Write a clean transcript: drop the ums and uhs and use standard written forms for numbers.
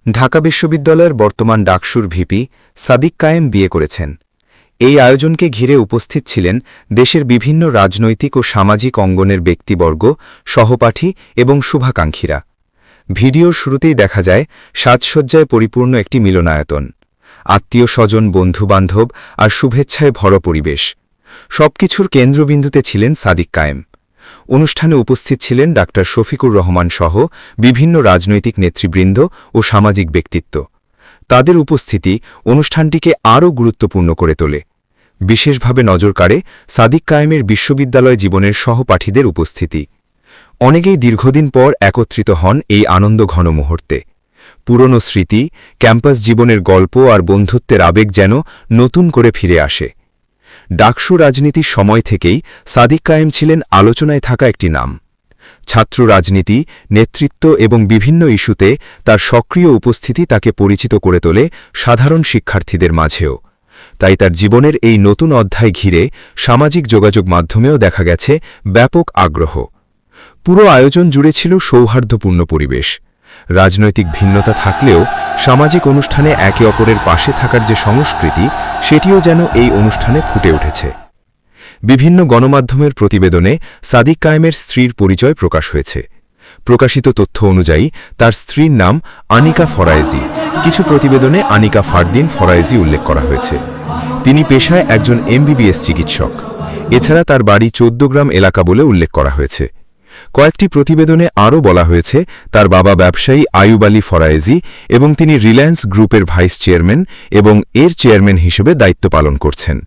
ঢাকা বিশ্ববিদ্যালয়ের বর্তমান ডাকসুর ভিপি সাদিক কায়েম বিয়ে করেছেন। এই আয়োজনকে ঘিরে উপস্থিত ছিলেন দেশের বিভিন্ন রাজনৈতিক ও সামাজিক অঙ্গনের ব্যক্তিবর্গ, সহপাঠী এবং শুভাকাঙ্ক্ষীরা। ভিডিওর শুরুতেই দেখা যায় সাজসজ্জায় পরিপূর্ণ একটি মিলনায়তন, আত্মীয় স্বজন, বন্ধুবান্ধব আর শুভেচ্ছায় ভরা পরিবেশ। সবকিছুর কেন্দ্রবিন্দুতে ছিলেন সাদিক কায়েম। অনুষ্ঠানে উপস্থিত ছিলেন ডাক্তার শফিকুর রহমান সহ বিভিন্ন রাজনৈতিক নেতৃবৃন্দ ও সামাজিক ব্যক্তিত্ব। তাদের উপস্থিতি অনুষ্ঠানটিকে আরও গুরুত্বপূর্ণ করে তোলে। বিশেষভাবে নজর কাড়ে সাদিক কায়েমের বিশ্ববিদ্যালয় জীবনের সহপাঠীদের উপস্থিতি। অনেকেই দীর্ঘদিন পর একত্রিত হন এই আনন্দঘন মুহূর্তে। পুরনো স্মৃতি, ক্যাম্পাস জীবনের গল্প আর বন্ধুত্বের আবেগ যেন নতুন করে ফিরে আসে। ডাকসু রাজনীতির সময় থেকেই সাদিক কায়েম ছিলেন আলোচনায় থাকা একটি নাম। ছাত্র রাজনীতি, নেতৃত্ব এবং বিভিন্ন ইস্যুতে তার সক্রিয় উপস্থিতি তাকে পরিচিত করে তোলে সাধারণ শিক্ষার্থীদের মাঝেও। তাই তার জীবনের এই নতুন অধ্যায় ঘিরে সামাজিক যোগাযোগ মাধ্যমেও দেখা গেছে ব্যাপক আগ্রহ। পুরো আয়োজন জুড়ে ছিল সৌহার্দ্যপূর্ণ পরিবেশ। রাজনৈতিক ভিন্নতা থাকলেও সামাজিক অনুষ্ঠানে একে অপরের পাশে থাকার যে সংস্কৃতি, সেটিও যেন এই অনুষ্ঠানে ফুটে উঠেছে। বিভিন্ন গণমাধ্যমের প্রতিবেদনে সাদিক কায়েমের স্ত্রীর পরিচয় প্রকাশ হয়েছে। প্রকাশিত তথ্য অনুযায়ী তার স্ত্রীর নাম আনিকা ফরায়েজি। কিছু প্রতিবেদনে আনিকা ফারদিন ফরায়েজি উল্লেখ করা হয়েছে। তিনি পেশায় একজন এমবিবিএস চিকিৎসক। এছাড়া তার বাড়ি 14 গ্রাম এলাকা বলে উল্লেখ করা হয়েছে। কয়েকটি প্রতিবেদনে আরও বলা হয়েছে তার বাবা ব্যবসায়ী আয়ুব আলী ফরায়েজি এবং তিনি রিলায়েন্স গ্রুপের ভাইস চেয়ারম্যান এবং এর চেয়ারম্যান হিসেবে দায়িত্ব পালন করছেন।